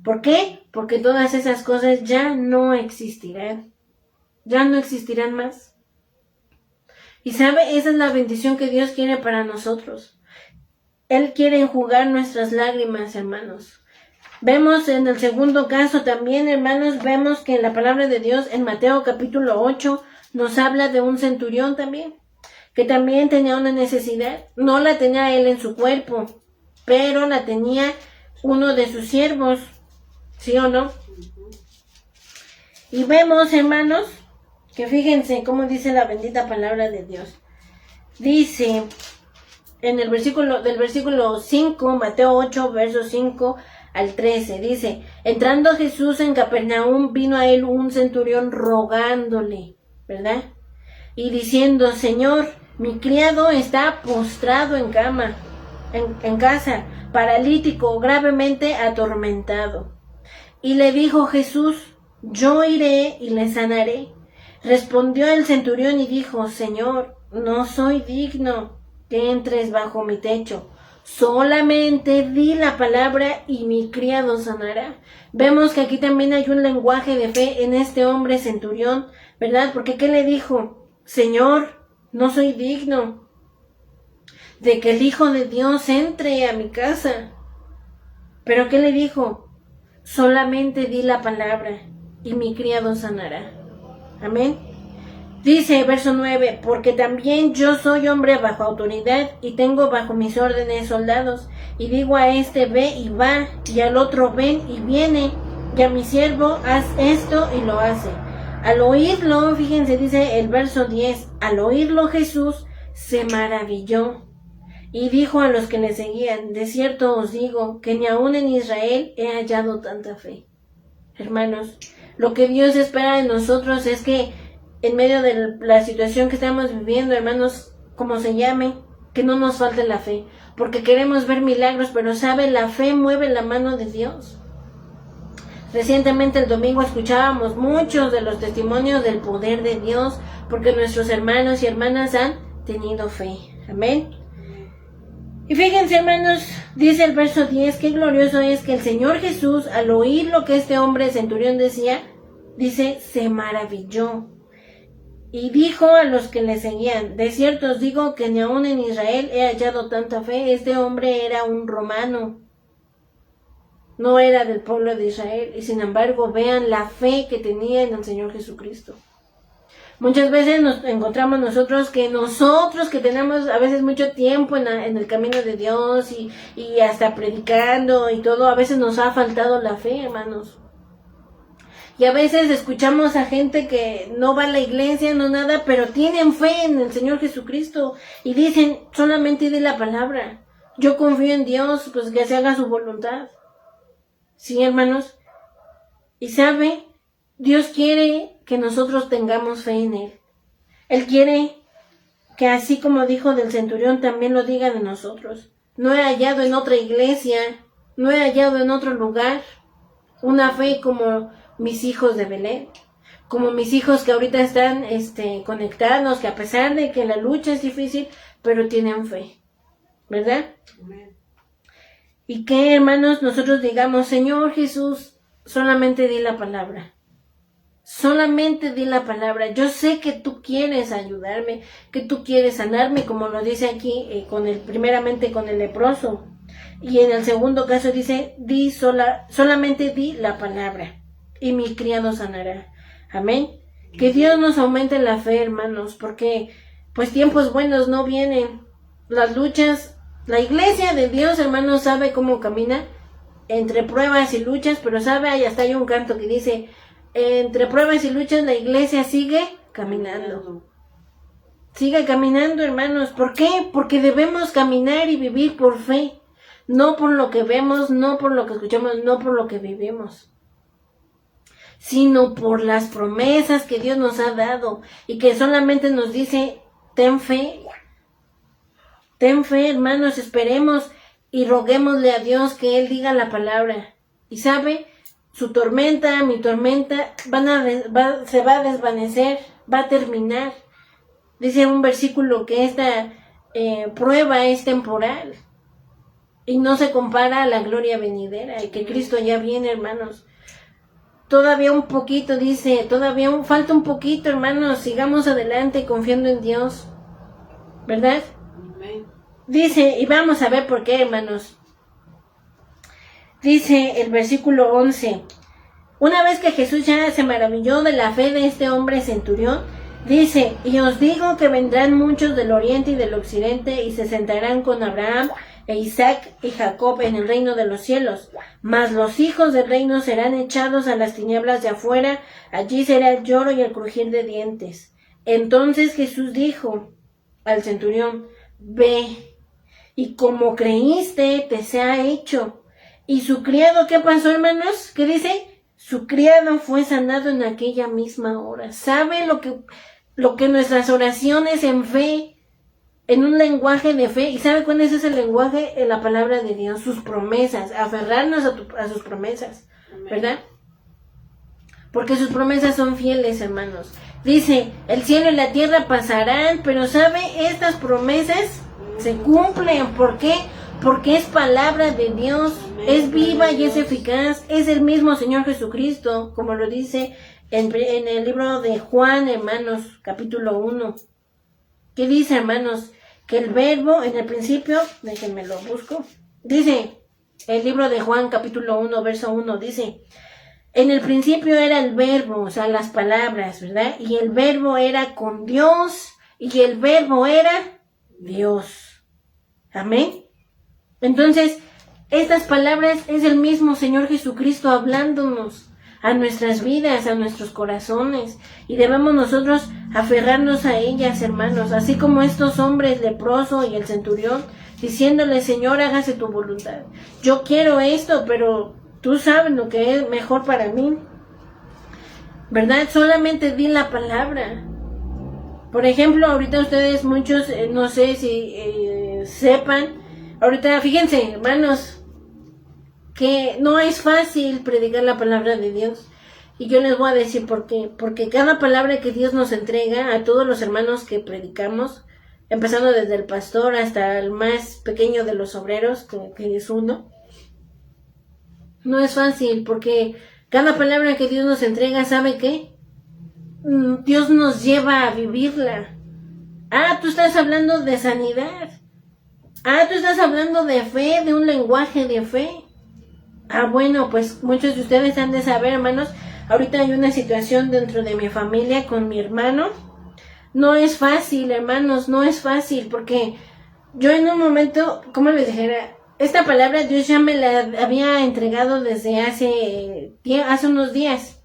¿Por qué? Porque todas esas cosas ya no existirán. Ya no existirán más. Y sabe, esa es la bendición que Dios quiere para nosotros. Él quiere enjugar nuestras lágrimas, hermanos. Vemos en el segundo caso también, hermanos, vemos que en la palabra de Dios, en Mateo capítulo 8, nos habla de un centurión también, que también tenía una necesidad. No la tenía él en su cuerpo, pero la tenía uno de sus siervos, ¿sí o no? Y vemos, hermanos, que fíjense cómo dice la bendita palabra de Dios. Dice en el versículo 5, Mateo 8, verso 5 al 13, dice, entrando Jesús en Capernaum, vino a él un centurión rogándole, ¿verdad? Y diciendo, Señor, mi criado está postrado en cama, en casa, paralítico, gravemente atormentado. Y le dijo Jesús, yo iré y le sanaré. Respondió el centurión y dijo, Señor, no soy digno que entres bajo mi techo. Solamente di la palabra y mi criado sanará. Vemos que aquí también hay un lenguaje de fe en este hombre centurión, ¿verdad? Porque ¿qué le dijo? Señor, no soy digno de que el Hijo de Dios entre a mi casa. ¿Pero qué le dijo? Solamente di la palabra y mi criado sanará. Amén. Dice, verso 9, porque también yo soy hombre bajo autoridad y tengo bajo mis órdenes soldados, y digo a este ve y va, y al otro ven y viene, y a mi siervo haz esto y lo hace. Al oírlo, fíjense, dice el verso 10, al oírlo Jesús se maravilló y dijo a los que le seguían, de cierto os digo que ni aun en Israel he hallado tanta fe. Hermanos, lo que Dios espera de nosotros es que en medio de la situación que estamos viviendo, hermanos, como se llame, que no nos falte la fe, porque queremos ver milagros, pero sabe, la fe mueve la mano de Dios. Recientemente el domingo escuchábamos muchos de los testimonios del poder de Dios, porque nuestros hermanos y hermanas han tenido fe. Amén. Y fíjense, hermanos, Dice el verso 10, qué glorioso es que el Señor Jesús, al oír lo que este hombre centurión decía, dice, se maravilló. Y dijo a los que le seguían, de cierto os digo que ni aun en Israel he hallado tanta fe. Este hombre era un romano, no era del pueblo de Israel, y sin embargo vean la fe que tenía en el Señor Jesucristo. Muchas veces nos encontramos nosotros que tenemos a veces mucho tiempo en el camino de Dios y hasta predicando y todo, a veces nos ha faltado la fe, hermanos. Y a veces escuchamos a gente que no va a la iglesia, no nada, pero tienen fe en el Señor Jesucristo y dicen, solamente di la palabra. Yo confío en Dios, pues que se haga su voluntad. Sí, hermanos. Y sabe, Dios quiere que nosotros tengamos fe en Él. Él quiere que así como dijo del centurión, también lo diga de nosotros. No he hallado en otra iglesia, no he hallado en otro lugar una fe como mis hijos de Belén, como mis hijos que ahorita están conectados, que a pesar de que la lucha es difícil, pero tienen fe, ¿verdad? Amén. Y que, hermanos, nosotros digamos, Señor Jesús, solamente di la palabra. Solamente di la palabra. Yo sé que tú quieres ayudarme, que tú quieres sanarme, como lo dice aquí, primeramente con el leproso. Y en el segundo caso dice, solamente di la palabra, y mi criado sanará. Amén. Que Dios nos aumente la fe, hermanos, porque pues tiempos buenos no vienen. Las luchas, la iglesia de Dios, hermanos, sabe cómo camina entre pruebas y luchas, pero sabe, hasta hay un canto que dice, entre pruebas y luchas la iglesia sigue caminando. Sigue caminando, hermanos. ¿Por qué? Porque debemos caminar y vivir por fe. No por lo que vemos, no por lo que escuchamos, no por lo que vivimos, sino por las promesas que Dios nos ha dado y que solamente nos dice, ten fe, hermanos, esperemos y roguémosle a Dios que Él diga la palabra. Y sabe, su tormenta, mi tormenta, se va a desvanecer, va a terminar. Dice un versículo que esta prueba es temporal y no se compara a la gloria venidera y que Cristo ya viene, hermanos. Todavía un poquito, dice, falta un poquito, hermanos, sigamos adelante confiando en Dios, ¿verdad? Amén. Dice, y vamos a ver por qué, hermanos. Dice el versículo 11, una vez que Jesús ya se maravilló de la fe de este hombre centurión, dice, y os digo que vendrán muchos del oriente y del occidente y se sentarán con Abraham e Isaac y Jacob en el reino de los cielos, mas los hijos del reino serán echados a las tinieblas de afuera, allí será el lloro y el crujir de dientes. Entonces Jesús dijo al centurión, ve, y como creíste, te sea hecho. Y su criado, ¿qué pasó, hermanos? ¿Qué dice? Su criado fue sanado en aquella misma hora. ¿Sabe lo que nuestras oraciones en fe, en un lenguaje de fe, y sabe cuál es ese lenguaje? En la palabra de Dios, sus promesas, aferrarnos a sus promesas, ¿verdad? Porque sus promesas son fieles, hermanos. Dice, el cielo y la tierra pasarán, pero ¿sabe? Estas promesas se cumplen. ¿Por qué? Porque es palabra de Dios, es viva y es eficaz, es el mismo Señor Jesucristo, como lo dice en el libro de Juan, hermanos, capítulo 1. ¿Qué dice, hermanos? Que el verbo, en el principio, déjenme lo busco, dice, el libro de Juan, capítulo 1, verso 1, dice, en el principio era el verbo, o sea, las palabras, ¿verdad? Y el verbo era con Dios, y el verbo era Dios. Amén. Entonces, estas palabras es el mismo Señor Jesucristo hablándonos a nuestras vidas, a nuestros corazones, y debemos nosotros aferrarnos a ellas, hermanos, así como estos hombres, leproso y el centurión, diciéndole, Señor, hágase tu voluntad. Yo quiero esto, pero tú sabes lo que es mejor para mí, ¿verdad? Solamente di la palabra. Por ejemplo, ahorita ustedes muchos, no sé si sepan, ahorita fíjense, hermanos, que no es fácil predicar la palabra de Dios. Y yo les voy a decir por qué. Porque cada palabra que Dios nos entrega a todos los hermanos que predicamos, empezando desde el pastor hasta el más pequeño de los obreros, que es uno. No es fácil, porque cada palabra que Dios nos entrega, ¿sabe qué? Dios nos lleva a vivirla. Tú estás hablando de sanidad. Tú estás hablando de fe, de un lenguaje de fe. Bueno, pues muchos de ustedes han de saber, hermanos, ahorita hay una situación dentro de mi familia con mi hermano. No es fácil, hermanos, no es fácil, porque yo en un momento, ¿cómo les dijera? Esta palabra Dios ya me la había entregado desde hace unos días.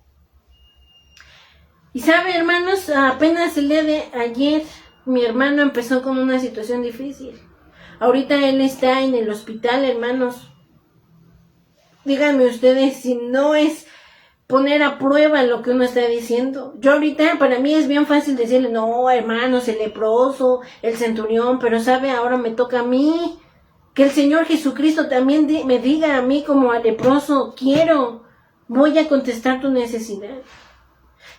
Y sabe, hermanos, apenas el día de ayer mi hermano empezó con una situación difícil. Ahorita él está en el hospital, hermanos. Díganme ustedes si no es poner a prueba lo que uno está diciendo. Yo ahorita, para mí es bien fácil decirle, no, hermanos, el leproso, el centurión, pero sabe, ahora me toca a mí. Que el Señor Jesucristo también me diga a mí como al leproso, voy a contestar tu necesidad.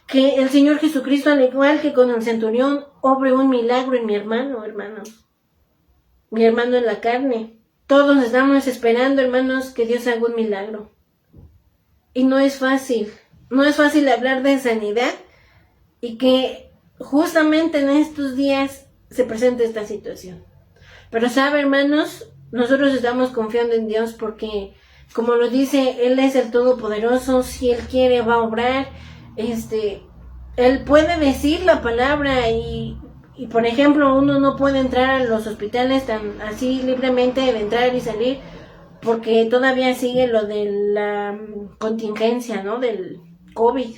Que el Señor Jesucristo, al igual que con el centurión, obre un milagro en mi hermano, hermanos. Mi hermano en la carne. Todos estamos esperando, hermanos, que Dios haga un milagro. Y no es fácil hablar de sanidad y que justamente en estos días se presente esta situación. Pero sabe, hermanos, nosotros estamos confiando en Dios porque, como lo dice, Él es el Todopoderoso. Si Él quiere, va a obrar. Él puede decir la palabra y por ejemplo, uno no puede entrar a los hospitales tan así libremente de entrar y salir porque todavía sigue lo de la contingencia, ¿no? Del COVID.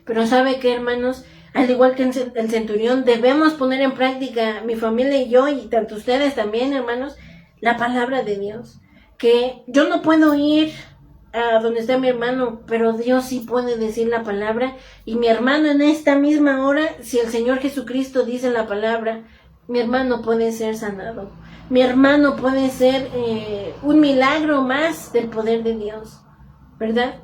Pero sabe que, hermanos, al igual que el centurión, debemos poner en práctica, mi familia y yo, y tanto ustedes también, hermanos, la palabra de Dios. Que yo no puedo ir a donde está mi hermano, pero Dios sí puede decir la palabra. Y mi hermano en esta misma hora, si el Señor Jesucristo dice la palabra, mi hermano puede ser sanado. Mi hermano puede ser un milagro más del poder de Dios, ¿verdad?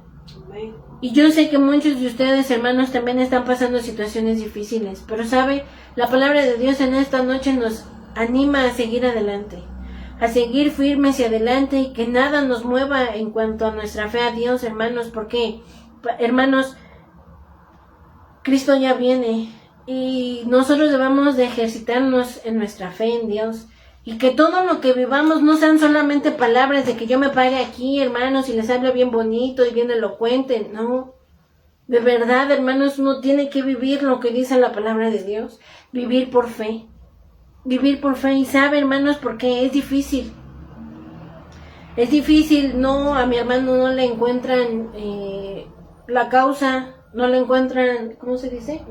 Amén. Y yo sé que muchos de ustedes, hermanos, también están pasando situaciones difíciles, pero sabe, la palabra de Dios en esta noche nos anima a seguir adelante, a seguir firmes y adelante, y que nada nos mueva en cuanto a nuestra fe a Dios, hermanos, porque, hermanos, Cristo ya viene y nosotros debemos de ejercitarnos en nuestra fe en Dios. Y que todo lo que vivamos no sean solamente palabras de que yo me pare aquí, hermanos, y les hablo bien bonito y bien elocuente. No. De verdad, hermanos, uno tiene que vivir lo que dice la palabra de Dios. Vivir por fe. Vivir por fe. Y sabe, hermanos, porque es difícil. Es difícil. No, a mi hermano no le encuentran la causa. No le encuentran, ¿cómo se dice?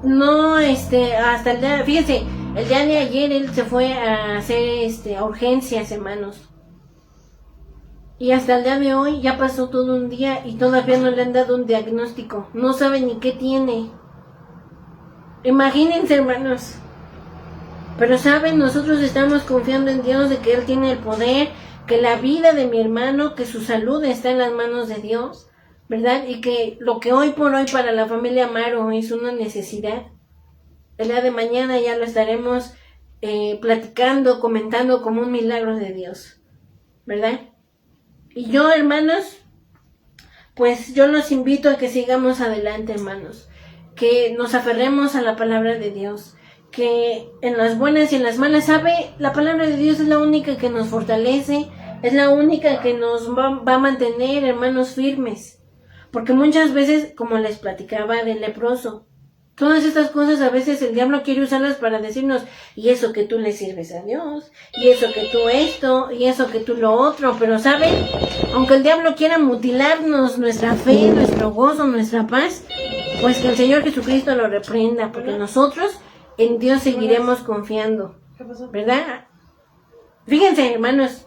No, hasta el día, fíjense, el día de ayer él se fue a hacer, a urgencias, hermanos. Y hasta el día de hoy ya pasó todo un día y todavía no le han dado un diagnóstico. No saben ni qué tiene. Imagínense, hermanos. Pero saben, nosotros estamos confiando en Dios de que Él tiene el poder, que la vida de mi hermano, que su salud está en las manos de Dios, ¿verdad? Y que lo que hoy por hoy para la familia Amaro es una necesidad, el día de mañana ya lo estaremos platicando, comentando como un milagro de Dios, ¿verdad? Y yo, hermanos, pues yo los invito a que sigamos adelante, hermanos, que nos aferremos a la palabra de Dios, que en las buenas y en las malas, ¿sabe? La palabra de Dios es la única que nos fortalece, es la única que nos va a mantener, hermanos, firmes. Porque muchas veces, como les platicaba del leproso, todas estas cosas a veces el diablo quiere usarlas para decirnos, y eso que tú le sirves a Dios, y eso que tú esto, y eso que tú lo otro, pero ¿saben? Aunque el diablo quiera mutilarnos nuestra fe, nuestro gozo, nuestra paz, pues que el Señor Jesucristo lo reprenda, porque nosotros en Dios seguiremos confiando, ¿verdad? Fíjense, hermanos,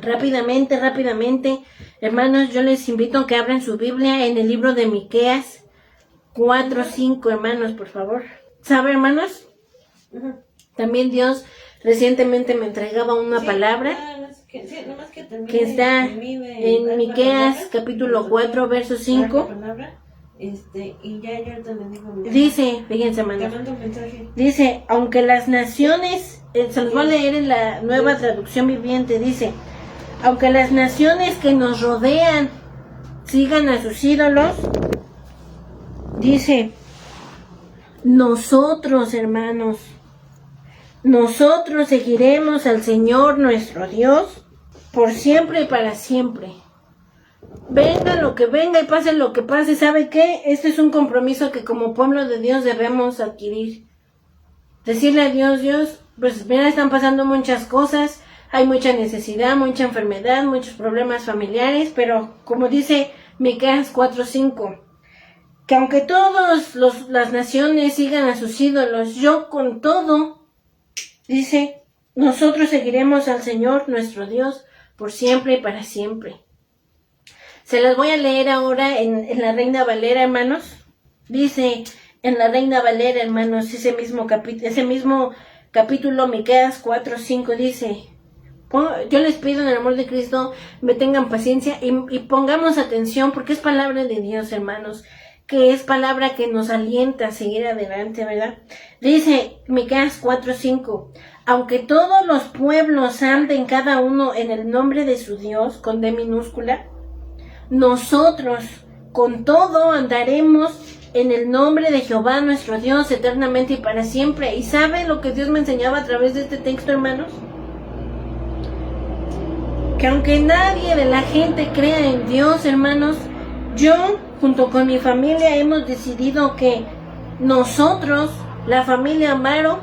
rápidamente, hermanos, yo les invito a que abran su Biblia en el libro de Miqueas 4:5, hermanos, por favor. ¿Sabe, hermanos? También Dios recientemente me entregaba una palabra que está en Miqueas capítulo 4, verso 5. Y ya yo ahorita le digo. Dice, fíjense, hermanos. Dice, aunque las naciones, se los voy a leer en la Nueva Traducción Viviente, dice, aunque las naciones que nos rodean sigan a sus ídolos, dice, nosotros, hermanos, nosotros seguiremos al Señor nuestro Dios por siempre y para siempre. Venga lo que venga y pase lo que pase, ¿sabe qué? Este es un compromiso que como pueblo de Dios debemos adquirir. Decirle a Dios, Dios, pues mira, están pasando muchas cosas, hay mucha necesidad, mucha enfermedad, muchos problemas familiares, pero como dice Miqueas 4:5, que aunque todas las naciones sigan a sus ídolos, yo con todo, dice, nosotros seguiremos al Señor nuestro Dios por siempre y para siempre. Se las voy a leer ahora en la Reina Valera, hermanos. Dice en la Reina Valera, hermanos, ese mismo capítulo, Miqueas 4:5, dice, yo les pido en el amor de Cristo, me tengan paciencia y pongamos atención, porque es palabra de Dios, hermanos, que es palabra que nos alienta a seguir adelante, ¿verdad? Dice Miqueas 4:5, aunque todos los pueblos anden cada uno en el nombre de su Dios, con D minúscula, nosotros con todo andaremos en el nombre de Jehová nuestro Dios eternamente y para siempre. ¿Y sabe lo que Dios me enseñaba a través de este texto, hermanos? Que aunque nadie de la gente crea en Dios, hermanos, yo junto con mi familia hemos decidido que nosotros, la familia Amaro,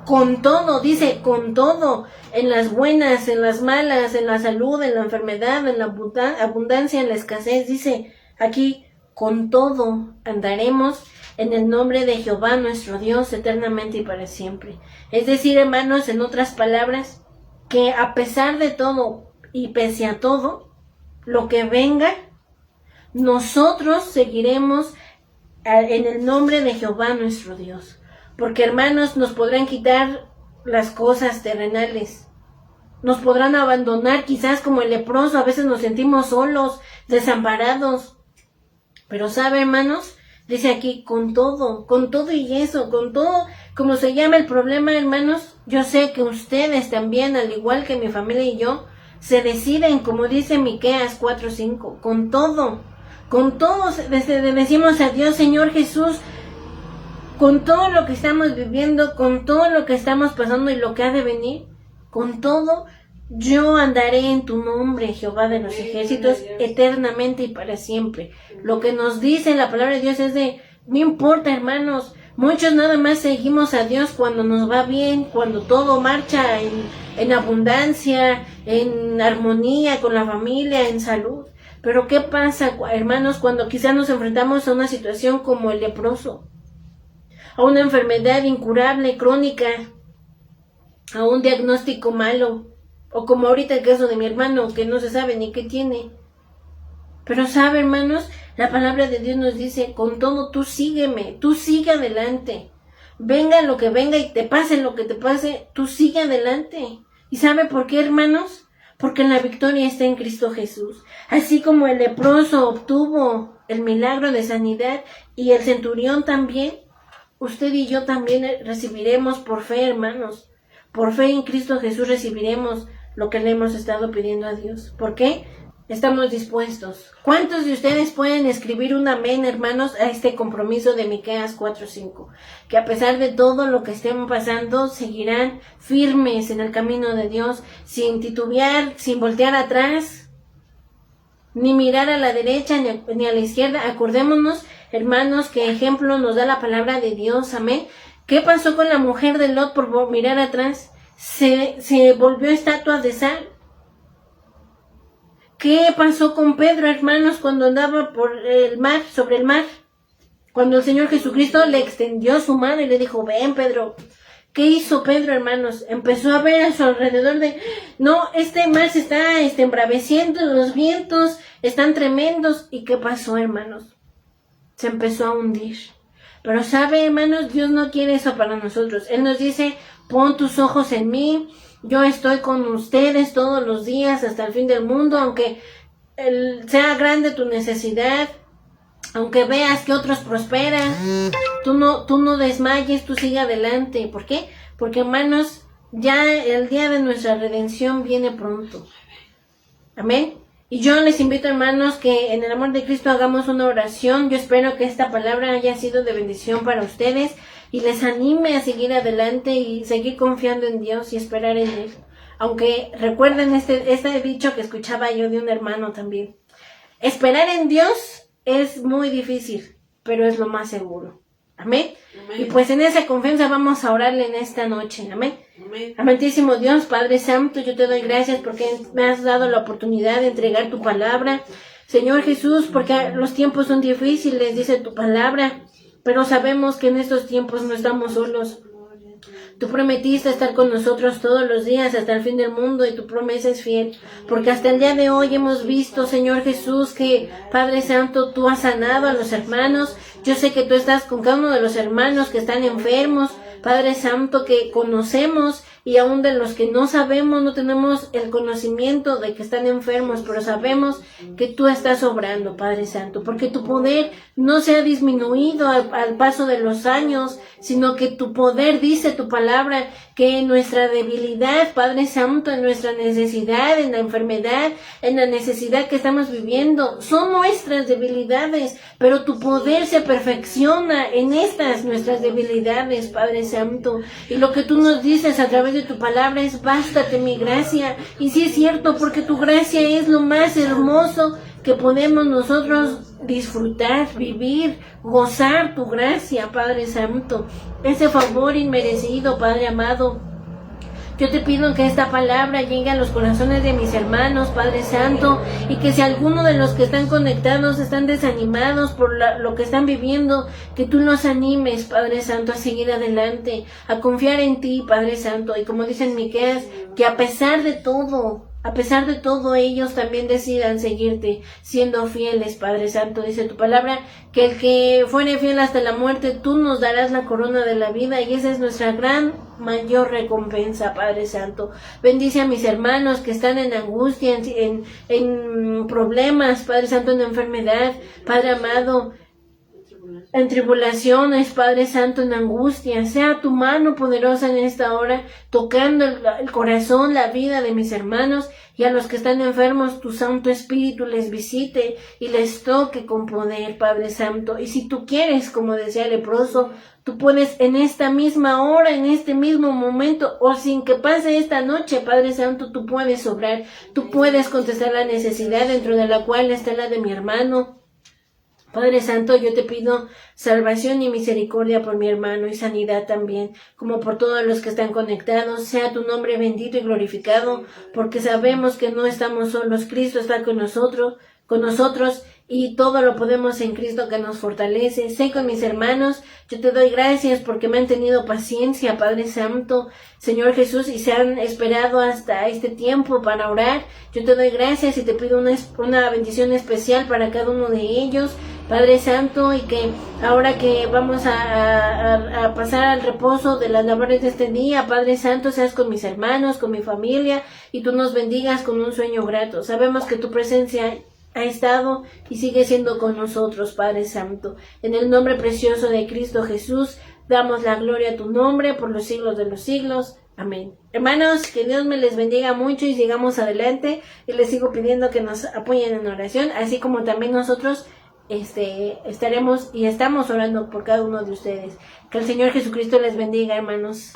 con todo, dice, con todo, en las buenas, en las malas, en la salud, en la enfermedad, en la abundancia, en la escasez, dice aquí, con todo andaremos en el nombre de Jehová nuestro Dios eternamente y para siempre. Es decir, hermanos, en otras palabras, que a pesar de todo y pese a todo, lo que venga, nosotros seguiremos en el nombre de Jehová nuestro Dios. Porque, hermanos, nos podrán quitar las cosas terrenales. Nos podrán abandonar, quizás como el leproso, a veces nos sentimos solos, desamparados. Pero, ¿sabe, hermanos? Dice aquí, con todo y eso, con todo, como se llama el problema, hermanos, yo sé que ustedes también, al igual que mi familia y yo, se deciden, como dice Miqueas 4:5, con todo, decimos a Dios, Señor Jesús, con todo lo que estamos viviendo, con todo lo que estamos pasando y lo que ha de venir, con todo, yo andaré en tu nombre, Jehová de los ejércitos, eternamente y para siempre. Lo que nos dice la palabra de Dios es de, no importa, hermanos, muchos nada más seguimos a Dios cuando nos va bien, cuando todo marcha en abundancia, en armonía con la familia, en salud. Pero ¿qué pasa, hermanos, cuando quizás nos enfrentamos a una situación como el leproso? A una enfermedad incurable, crónica, a un diagnóstico malo, o como ahorita el caso de mi hermano, que no se sabe ni qué tiene. Pero sabe, hermanos, la palabra de Dios nos dice, con todo tú sígueme, tú sigue adelante. Venga lo que venga y te pase lo que te pase, tú sigue adelante. ¿Y sabe por qué, hermanos? Porque la victoria está en Cristo Jesús. Así como el leproso obtuvo el milagro de sanidad y el centurión también, usted y yo también recibiremos por fe, hermanos. Por fe en Cristo Jesús recibiremos lo que le hemos estado pidiendo a Dios. ¿Por qué? Estamos dispuestos. ¿Cuántos de ustedes pueden escribir un amén, hermanos, a este compromiso de Miqueas 4:5? Que a pesar de todo lo que estén pasando, seguirán firmes en el camino de Dios, sin titubear, sin voltear atrás, ni mirar a la derecha ni a la izquierda. Acordémonos, hermanos, que ejemplo nos da la palabra de Dios, amén. ¿Qué pasó con la mujer de Lot por mirar atrás? Se volvió estatua de sal. ¿Qué pasó con Pedro, hermanos, cuando andaba por el mar, sobre el mar? Cuando el Señor Jesucristo le extendió su mano y le dijo, ven, Pedro. ¿Qué hizo Pedro, hermanos? Empezó a ver a su alrededor no, este mar se está embraveciendo, los vientos están tremendos. ¿Y qué pasó, hermanos? Se empezó a hundir. Pero sabe, hermanos, Dios no quiere eso para nosotros. Él nos dice, pon tus ojos en mí, yo estoy con ustedes todos los días hasta el fin del mundo, aunque sea grande tu necesidad, Aunque veas que otros prosperan, tú no desmayes, tú sigue adelante. ¿Por qué? Porque, hermanos, ya el día de nuestra redención viene pronto. Amén. Y yo les invito, hermanos, que en el amor de Cristo hagamos una oración. Yo espero que esta palabra haya sido de bendición para ustedes y les anime a seguir adelante y seguir confiando en Dios y esperar en Él. Aunque recuerden este dicho que escuchaba yo de un hermano también. Esperar en Dios es muy difícil, pero es lo más seguro. Amén. Amén. Y pues en esa confianza vamos a orarle en esta noche. Amén. Amén. Amantísimo Dios, Padre Santo, yo te doy gracias porque me has dado la oportunidad de entregar tu palabra. Señor Jesús, porque los tiempos son difíciles, dice tu palabra, pero sabemos que en estos tiempos no estamos solos. Tú prometiste estar con nosotros todos los días hasta el fin del mundo y tu promesa es fiel, porque hasta el día de hoy hemos visto, Señor Jesús, que Padre Santo, tú has sanado a los hermanos. Yo sé que tú estás con cada uno de los hermanos que están enfermos, Padre Santo, que conocemos, y aún de los que no sabemos, no tenemos el conocimiento de que están enfermos, pero sabemos que tú estás obrando, Padre Santo, porque tu poder no se ha disminuido al paso de los años, sino que tu poder, dice tu palabra, que en nuestra debilidad, Padre Santo, en nuestra necesidad, en la enfermedad, en la necesidad que estamos viviendo, son nuestras debilidades, pero tu poder se perfecciona en estas nuestras debilidades, Padre Santo, y lo que tú nos dices a través de tu palabra es: bástate mi gracia. Y sí es cierto, porque tu gracia es lo más hermoso que podemos nosotros disfrutar, vivir, gozar tu gracia, Padre Santo, ese favor inmerecido, Padre amado. Yo te pido que esta palabra llegue a los corazones de mis hermanos, Padre Santo, y que si alguno de los que están conectados están desanimados por lo que están viviendo, que tú los animes, Padre Santo, a seguir adelante, a confiar en ti, Padre Santo. Y como dice en Miqueas, que a pesar de todo ellos también decidan seguirte, siendo fieles, Padre Santo. Dice tu palabra que el que fuere fiel hasta la muerte, tú nos darás la corona de la vida, y esa es nuestra mayor recompensa, Padre Santo. Bendice a mis hermanos que están en angustia, en problemas, Padre Santo, en enfermedad, Padre amado, en tribulaciones, Padre Santo, en angustia. Sea tu mano poderosa en esta hora, tocando el corazón, la vida de mis hermanos, y a los que están enfermos, tu Santo Espíritu les visite y les toque con poder, Padre Santo. Y si tú quieres, como decía el leproso, tú puedes en esta misma hora, en este mismo momento, o sin que pase esta noche, Padre Santo, tú puedes obrar, tú puedes contestar la necesidad dentro de la cual está la de mi hermano. Padre Santo, yo te pido salvación y misericordia por mi hermano, y sanidad también, como por todos los que están conectados. Sea tu nombre bendito y glorificado, porque sabemos que no estamos solos. Cristo está con nosotros, y todo lo podemos en Cristo que nos fortalece. Sé con mis hermanos, yo te doy gracias porque me han tenido paciencia, Padre Santo, Señor Jesús, y se han esperado hasta este tiempo para orar. Yo te doy gracias y te pido una bendición especial para cada uno de ellos, Padre Santo, y que ahora que vamos a pasar al reposo de las labores de este día, Padre Santo, seas con mis hermanos, con mi familia, y tú nos bendigas con un sueño grato. Sabemos que tu presencia ha estado y sigue siendo con nosotros, Padre Santo. En el nombre precioso de Cristo Jesús, damos la gloria a tu nombre por los siglos de los siglos. Amén. Hermanos, que Dios me les bendiga mucho y sigamos adelante. Y les sigo pidiendo que nos apoyen en oración, así como también nosotros estaremos y estamos orando por cada uno de ustedes. Que el Señor Jesucristo les bendiga, hermanos.